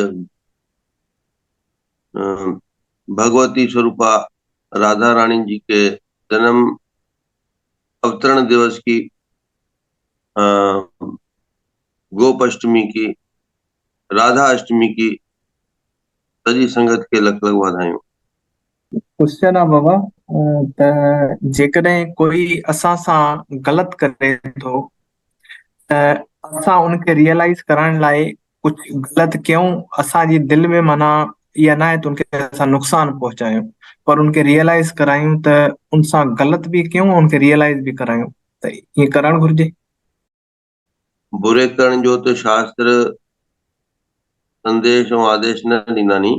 भगवती स्वरूपा राधा रानी जी के जन्म अवतरण दिवस की, गोप अष्टमी की, राधा अष्टमी की सजी संगत के लख लख वाधायूं। क्वेश्चन आहे बाबा, त जेकॾहिं कोई असां सां ग़लति करे थो त असां उनखे रियलाइज़ करण लाइ कुझु ग़लति कयूं, असांजी दिलि में माना इहा न आहे त उनखे असां नुक़सानु पहुचायूं, पर उनखे रियलाइज़ करायूं त उन सां ग़लति बि कयूं, उनखे रियलाइज़ बि करायूं, त ईअं करणु घुरिजे। बुरे करण जो तो शास्त्र संदेश और आदेश न ॾींदा नी।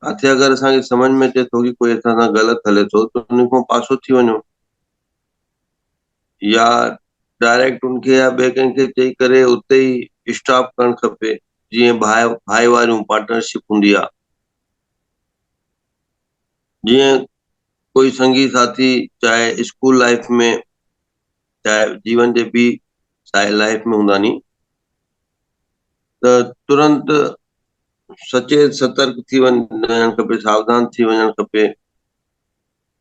किथे अगरि असांखे समझ में अचे थो कि कोई असां सां ग़लति हले थो त उन खां पासो थी वञो, या डायरेक्ट उनखे या ॿिए कंहिंखे चई करे उते ई स्टॉप करणु खपे। जीअं भाई वारियूं पार्टनरशिप हूंदी आहे, जीअं कोई संगी साथी चाहे स्कूल लाइफ में चाहे जीवन जे ॿी लाइफ में हूंदा नी, त तुरंत सचेत सतर्क थी वञणु खपे, सावधान थी वञणु खपे।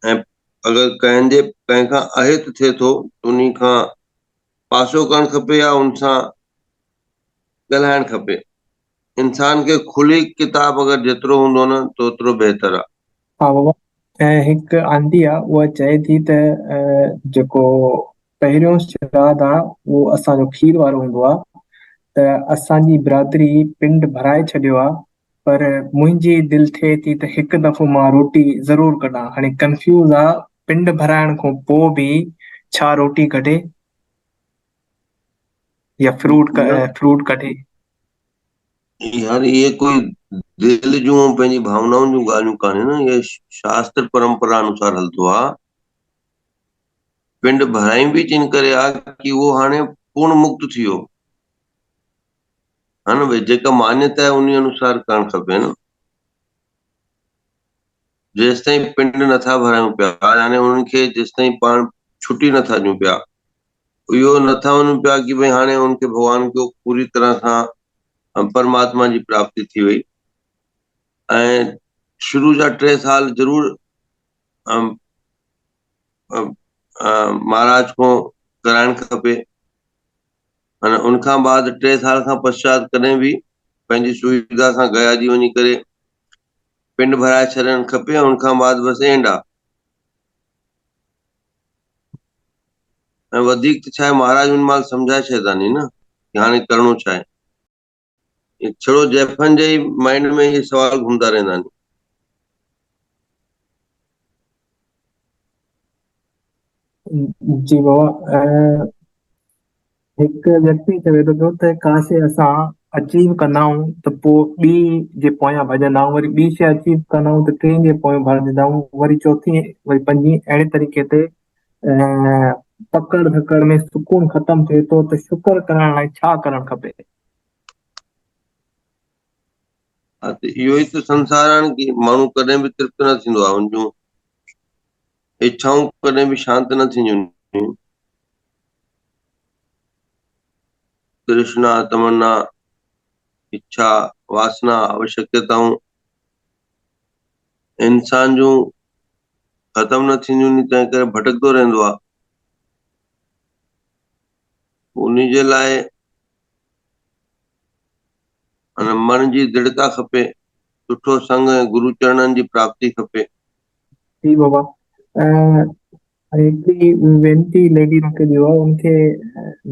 ऐं अगरि कंहिंखां अहित थिए थो त उन्ही खां पासो करणु खपे या उन सां ॻाल्हाइणु खपे। इंसान खे खुली किताब अगरि जेतिरो हूंदो न त ओतिरो बहितर आहे। हा बाबा, ऐं हिकु आंटी आहे उहा चए थी त जेको पहिरियों श्राद्ध आहे उहो असांजो खीर वारो हूंदो आहे, त असांजी बिरादरी पिंड भराए छॾियो आहे, पर मुंहिंजी दिलि थिए थी त हिकु दफ़ो मां रोटी ज़रूरु कढां। हाणे कंफ्यूज़ आहे, पिंड भराइण खां पोइ बि छा रोटी कढे या फ्रूट कढे। यार ये कोई दिल जूं पंहिंजी भावनाउनि जूं ॻाल्हियूं कान्हे न, ये शास्त्र परंपरा अनुसार हलंदो आहे। पिंड भराई भी जिन करे आ कि वो हाणे पूर्ण मुक्त थी वियो, है न भई, जेका मान्यता आहे उन अनुसार करणु खपे न। जेसि ताईं पिंड नथा भरायूं पिया, यानी उन्हनि खे जेसि ताईं पाण छुटी नथा ॾियूं पिया, इहो नथा वञूं पिया कि भई हाणे उनखे भॻवान खे पूरी तरह सां परमात्मा जी प्राप्ति थी वई। ऐं शुरू जा 3 साल जरूर महाराज को कराइण खपे, अने उनखां बाद 3 साल खां पश्चात कॾहिं बि पंहिंजी सुविधा सां गया जी वञी करे पिंड भराए छॾणु खपे। उनखां बाद बसि एंड आहे। ऐं वधीक त छा आहे, महाराज उन महिल सम्झाए छॾींदा नी न कि हाणे करिणो छा आहे। छड़ो जैफन जे ई माइंड में इहे सवाल घुमंदा रहंदा नी। जी बाबा, हिकु व्यक्ति चवे थो पियो त काशे असां अचीव कंदाऊं त पोइ ॿी जे पोयां भॼंदाऊं, वरी ॿी शइ अचीव कंदाऊं त टे जे पोयां भॼंदाऊं, वरी चौथी, वरी पंजी, अहिड़े तरीक़े ते पकड़ धकड़ में सुकून ख़तम थिए थो। त शुक्र करण लाइ छा करणु खपे? हा, त इहो ई त संसार आहे कि माण्हू कॾहिं बि तृप्त न थींदो आहे, उन जूं इच्छाऊं कॾहिं बि शांत न थींदियूं। तृष्णा, तमन्ना, इच्छा, वासना, आवश्यकताऊं इंसान जूं ख़तम न थींदियूं नी, तंहिं करे भटकंदो रहंदो आहे। उन जे लाइ मन जी दृढ़ता खपे, सुठो संग ऐं गुरु चरणनि जी प्राप्ति खपे। जी बाबा, हिकिड़ी वेनती लेडी मूंखे ॾियो आहे, उनखे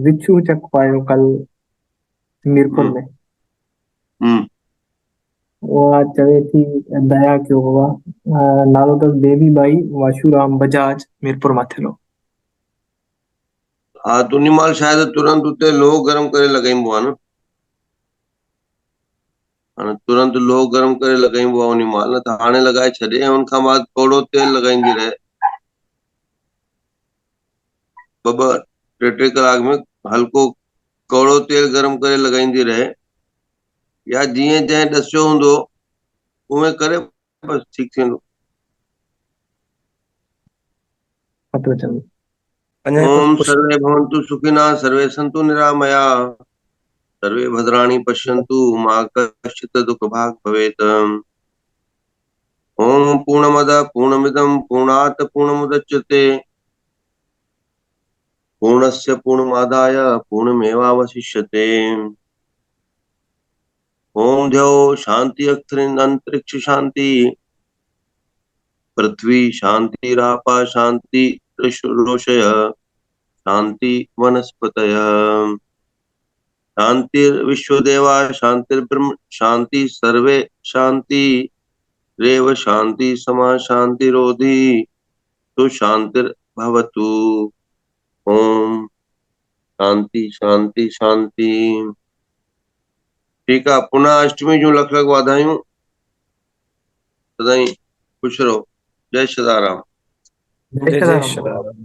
विछू चक पायो कल मीरपुर में। हम्म उहा चवे थी दया कयो बाबा। नालो अथसि बेबी बाई वाशूराम बजाज, मीरपुर माथेरो। हा, त उन महिल शायदि तुरंत उते लोहो गरम करे लॻाइबो आहे न। हाणे तुरंत लोहो गरम करे लॻाइबो आहे उन महिल, न त हाणे लॻाए छॾे ऐं उनखां बाद थोरो तेल लॻाईंदी रहे, ॿ 3 कलाक में हल्को कौड़ो तेल गरम करे लॻाईंदी रहे, या जीअं जंहिं ॾसियो हूंदो उहे करे, बसि ठीकु थींदो। पतो चलो। अञा हिकु ओम पुष्प सर्वे भवन्तु सुखिनः, सर्वे सन्तु निरामयाः, सर्वे भद्राणि पश्यन्तु, मा कश्चित् दुःखभाग् भवेत्। ओम पूर्णमदः पूर्णमिदं पूर्णात् पूर्णमुदच्यते, पूर्णस्य पूर्णमादाय पूर्णमेवावशिष्यते। ओम द्यौः शान्ति अंतरिक्ष शांति, पृथ्वी शान्तिरापः शान्ति ऋषयः शान्ति वनस्पतयः शान्तिर्विश्वदेवा शान्तिर्ब्रह्म शान्ति सर्वे शान्ति रेव शान्ति समा शान्तिरोधि तो शान्तिर्भवतु। ओम शांति शांति शांति। ठीक आहे, पुनः अष्टमी जूं लख लख वाधायूं। सदाईं खुश रहो। जय सदाराम। जय जय श्री राम।